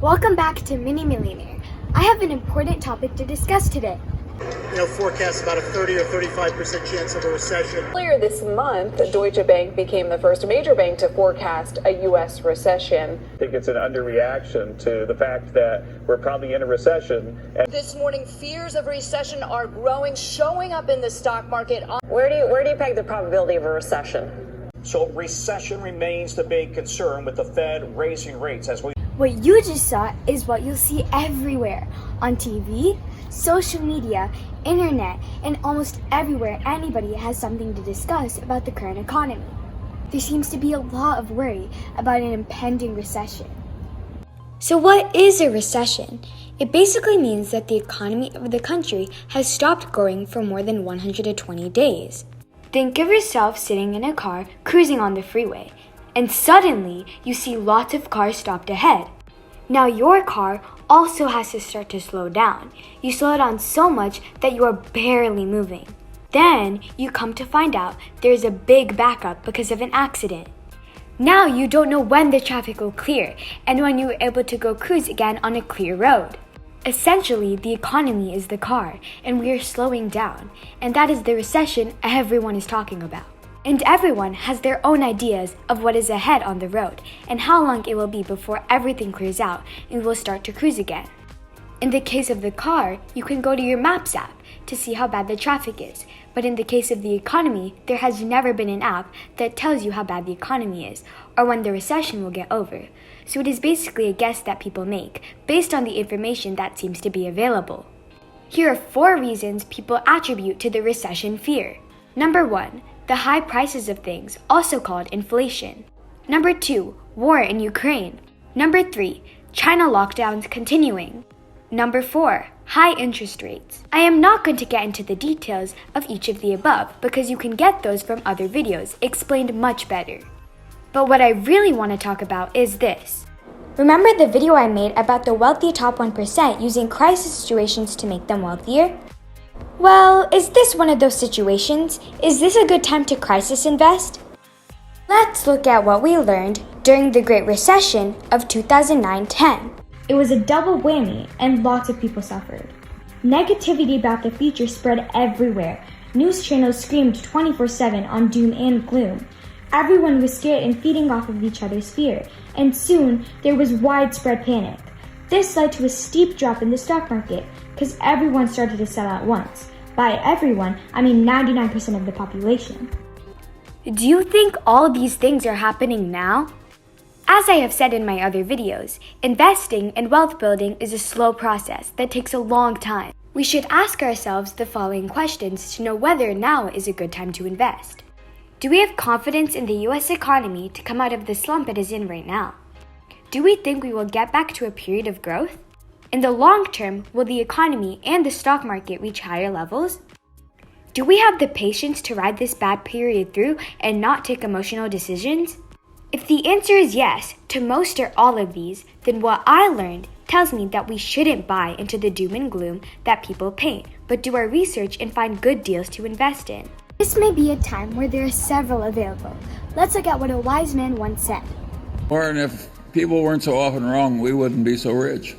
Welcome back to Mini Millionaire. I have an important topic to discuss today. Forecasts about a 30 or 35% chance of a recession. Earlier this month, Deutsche Bank became the first major bank to forecast a U.S. recession. I think it's an underreaction to the fact that we're probably in a recession. This morning, fears of recession are growing, showing up in the stock market. Where do you peg the probability of a recession? So recession remains the big concern with the Fed raising rates as we... What you just saw is what you'll see everywhere on TV, social media, internet, and almost everywhere anybody has something to discuss about the current economy. There seems to be a lot of worry about an impending recession. So what is a recession? It basically means that the economy of the country has stopped growing for more than 120 days. Think of yourself sitting in a car cruising on the freeway, and suddenly you see lots of cars stopped ahead. Now your car also has to start to slow down. You slow down so much that you are barely moving. Then you come to find out there's a big backup because of an accident. Now you don't know when the traffic will clear and when you're able to go cruise again on a clear road. Essentially, the economy is the car and we are slowing down, and that is the recession everyone is talking about. And everyone has their own ideas of what is ahead on the road and how long it will be before everything clears out and we will start to cruise again. In the case of the car, you can go to your Maps app to see how bad the traffic is. But in the case of the economy, there has never been an app that tells you how bad the economy is or when the recession will get over. So it is basically a guess that people make based on the information that seems to be available. Here are 4 reasons people attribute to the recession fear. Number 1. The high prices of things, also called inflation. Number 2, war in Ukraine. Number 3, China lockdowns continuing. Number 4, high interest rates. I am not going to get into the details of each of the above because you can get those from other videos explained much better. But what I really want to talk about is this. Remember the video I made about the wealthy top 1% using crisis situations to make them wealthier? Well, is this one of those situations? Is this a good time to crisis invest? Let's look at what we learned during the Great Recession of 2009-10. It was a double whammy and lots of people suffered. Negativity about the future spread everywhere. News channels screamed 24/7 on doom and gloom. Everyone was scared and feeding off of each other's fear, and soon there was widespread panic. This led to a steep drop in the stock market because everyone started to sell at once. By everyone, I mean 99% of the population. Do you think all these things are happening now? As I have said in my other videos, investing and wealth building is a slow process that takes a long time. We should ask ourselves the following questions to know whether now is a good time to invest. Do we have confidence in the US economy to come out of the slump it is in right now? Do we think we will get back to a period of growth? In the long term, will the economy and the stock market reach higher levels? Do we have the patience to ride this bad period through and not take emotional decisions? If the answer is yes to most or all of these, then what I learned tells me that we shouldn't buy into the doom and gloom that people paint, but do our research and find good deals to invest in. This may be a time where there are several available. Let's look at what a wise man once said. Warren, if people weren't so often wrong, we wouldn't be so rich.